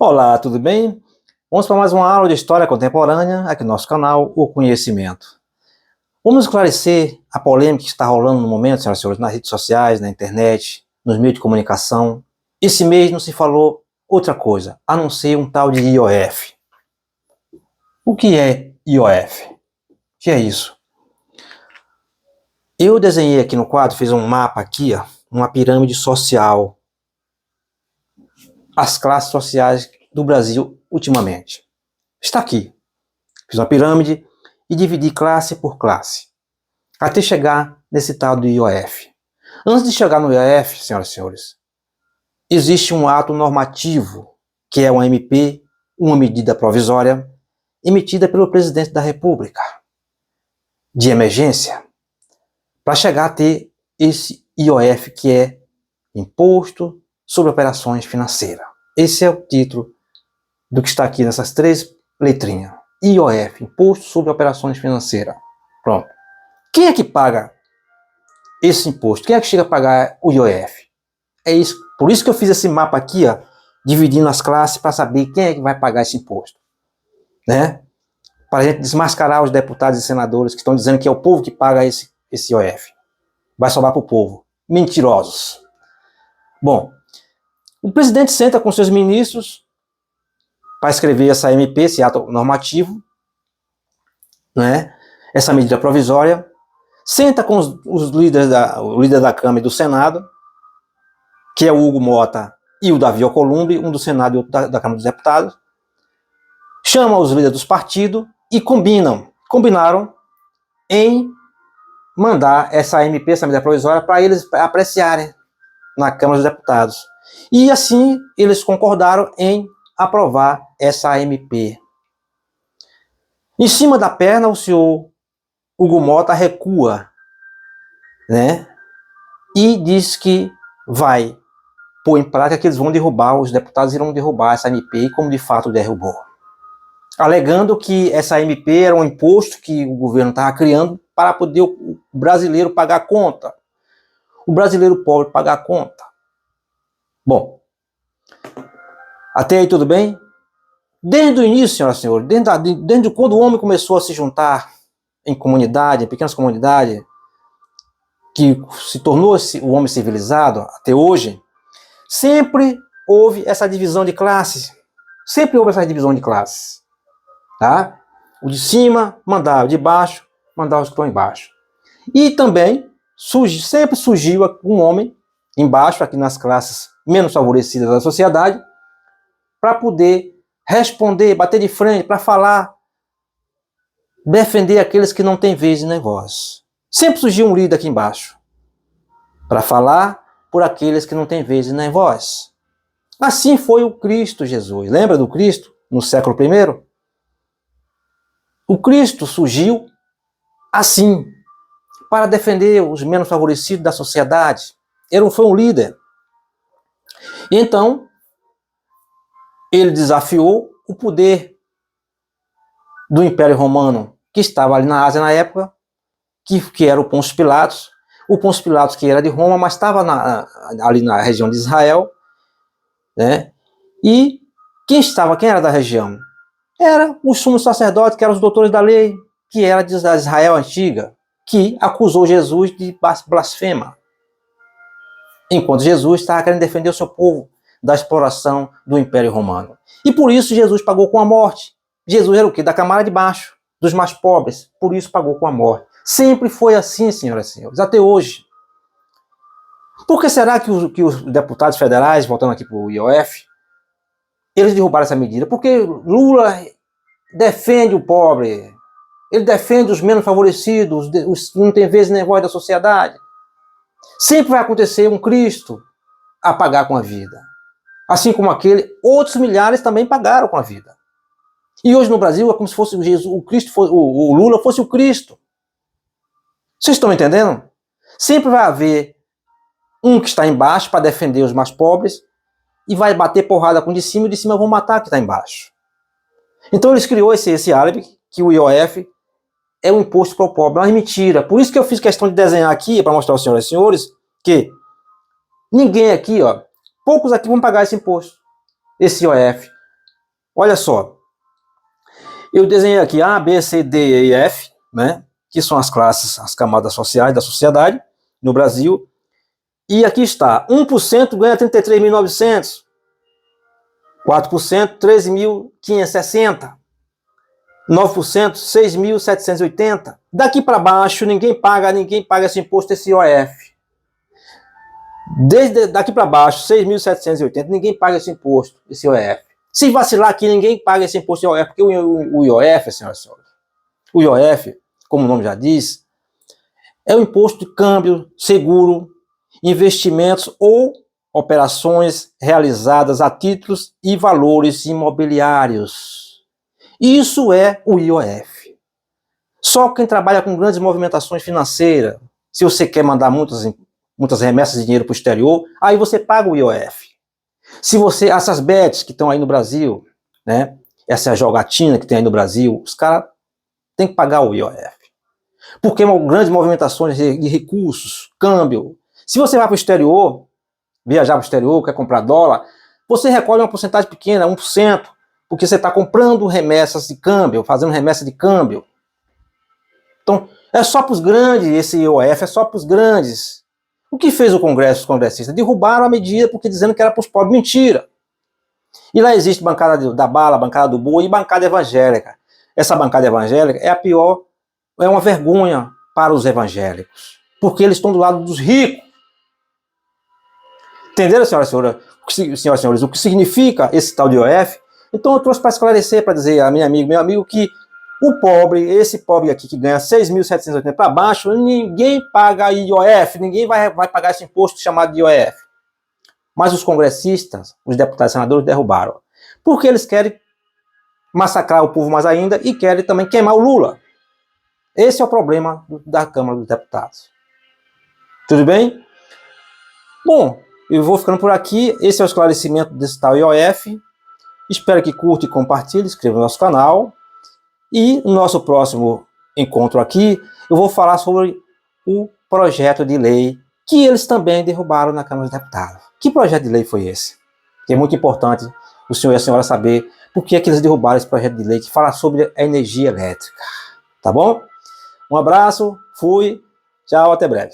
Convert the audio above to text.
Olá, tudo bem? Vamos para mais uma aula de História Contemporânea aqui no nosso canal, O Conhecimento. Vamos esclarecer a polêmica que está rolando no momento, senhoras e senhores, nas redes sociais, na internet, nos meios de comunicação. Esse mês não se falou outra coisa, a não ser um tal de IOF. O que é IOF? O que é isso? Eu desenhei aqui no quadro, fiz um mapa aqui, uma pirâmide social. As classes sociais do Brasil ultimamente. Está aqui. Fiz uma pirâmide e dividi classe por classe, até chegar nesse tal do IOF. Antes de chegar no IOF, senhoras e senhores, existe um ato normativo, que é uma MP, uma medida provisória, emitida pelo presidente da República, de emergência, para chegar a ter esse IOF, que é Imposto sobre Operações Financeiras. Esse é o título do que está aqui nessas três letrinhas. IOF, Imposto sobre Operações Financeiras. Pronto. Quem é que paga esse imposto? Quem é que chega a pagar o IOF? É isso. Por isso que eu fiz esse mapa aqui, dividindo as classes, para saber quem é que vai pagar esse imposto. Né? Para a gente desmascarar os deputados e senadores que estão dizendo que é o povo que paga esse IOF. Vai sobrar para o povo. Mentirosos. Bom, o presidente senta com seus ministros para escrever essa MP, esse ato normativo, né? Essa medida provisória, senta com os líderes o líder da Câmara e do Senado, que é o Hugo Mota e o Davi Alcolumbre, um do Senado e outro da Câmara dos Deputados, chama os líderes dos partidos e combinaram em mandar essa MP, essa medida provisória, para eles apreciarem na Câmara dos Deputados. E assim eles concordaram em aprovar essa MP. Em cima da perna, o senhor Hugo Mota recua, né? E diz que vai pôr em prática que eles vão derrubar, os deputados irão derrubar essa MP, como de fato derrubou. Alegando que essa MP era um imposto que o governo estava criando para poder o brasileiro pagar a conta. O brasileiro pobre pagar a conta. Bom, até aí tudo bem? Desde o início, senhoras e senhores, desde quando o homem começou a se juntar em comunidade, em pequenas comunidades, que se tornou o homem civilizado até hoje, sempre houve essa divisão de classes. Sempre houve essa divisão de classes. Tá? O de cima mandava, o de baixo mandava os que estão embaixo. E também sempre surgiu um homem embaixo, aqui nas classes menos favorecidas da sociedade, para poder responder, bater de frente, para falar, defender aqueles que não têm vez nem voz. Sempre surgiu um líder aqui embaixo, para falar por aqueles que não têm vez nem voz. Assim foi o Cristo Jesus. Lembra do Cristo no século I? O Cristo surgiu assim, para defender os menos favorecidos da sociedade. Ele foi um líder. E então, ele desafiou o poder do Império Romano, que estava ali na Ásia na época, que era o Pôncio Pilatos. O Pôncio Pilatos, que era de Roma, mas estava ali na região de Israel. Né? E quem era da região? Era o sumo sacerdote, que eram os doutores da lei, que era de Israel antiga, que acusou Jesus de blasfema. Enquanto Jesus estava querendo defender o seu povo da exploração do Império Romano. E por isso Jesus pagou com a morte. Jesus era o quê? Da camada de baixo, dos mais pobres. Por isso pagou com a morte. Sempre foi assim, senhoras e senhores, até hoje. Por que será que os deputados federais, voltando aqui para o IOF, eles derrubaram essa medida? Porque Lula defende o pobre, ele defende os menos favorecidos, os que não têm vez nem voz da sociedade. Sempre vai acontecer um Cristo a pagar com a vida. Assim como outros milhares também pagaram com a vida. E hoje no Brasil é como se fosse o Lula fosse o Cristo. Vocês estão entendendo? Sempre vai haver um que está embaixo para defender os mais pobres e vai bater porrada com o de cima, e o de cima vão matar o que está embaixo. Então eles criou esse álibi, que o IOF é um imposto para o pobre. Mas mentira. Por isso que eu fiz questão de desenhar aqui, para mostrar aos senhoras e senhores, que ninguém aqui, poucos aqui vão pagar esse imposto, esse IOF. Olha só, eu desenhei aqui A, B, C, D e F, né? Que são as classes, as camadas sociais da sociedade no Brasil. E aqui está, 1% ganha 33.900, 4%, 13.560, 9%, 6.780. Daqui para baixo, ninguém paga esse imposto, esse IOF. Daqui para baixo, 6.780, ninguém paga esse imposto, esse IOF. Se vacilar aqui, ninguém paga esse imposto IOF, porque o IOF, senhoras e senhores, o IOF, como o nome já diz, é o imposto de câmbio, seguro, investimentos ou operações realizadas a títulos e valores imobiliários. Isso é o IOF. Só quem trabalha com grandes movimentações financeiras, se você quer mandar muitas remessas de dinheiro para o exterior, aí você paga o IOF. Se você, essas bets que estão aí no Brasil, né, essa jogatina que tem aí no Brasil, os caras têm que pagar o IOF. Porque grandes movimentações de recursos, câmbio. Se você vai para o exterior, viajar para o exterior, quer comprar dólar, você recolhe uma porcentagem pequena, 1%, porque você está comprando remessas de câmbio, fazendo remessa de câmbio. Então, é só para os grandes, esse IOF é só para os grandes. O que fez o Congresso, os congressistas? Derrubaram a medida porque dizendo que era para os pobres. Mentira! E lá existe bancada da bala, bancada do boi e bancada evangélica. Essa bancada evangélica é a pior, é uma vergonha para os evangélicos, porque eles estão do lado dos ricos. Entenderam, senhoras e senhores, o que significa esse tal de IOF? Então eu trouxe para esclarecer, para dizer a meu amigo, que o pobre, esse pobre aqui que ganha 6.780 para baixo, ninguém paga IOF, ninguém vai pagar esse imposto chamado de IOF. Mas os congressistas, os deputados e senadores derrubaram. Porque eles querem massacrar o povo mais ainda e querem também queimar o Lula. Esse é o problema da Câmara dos Deputados. Tudo bem? Bom, eu vou ficando por aqui. Esse é o esclarecimento desse tal IOF. Espero que curta e compartilhe, inscreva no nosso canal. E no nosso próximo encontro aqui, eu vou falar sobre o projeto de lei que eles também derrubaram na Câmara dos Deputados. Que projeto de lei foi esse? Que é muito importante o senhor e a senhora saber por que é que eles derrubaram esse projeto de lei que fala sobre a energia elétrica. Tá bom? Um abraço, fui, tchau, até breve.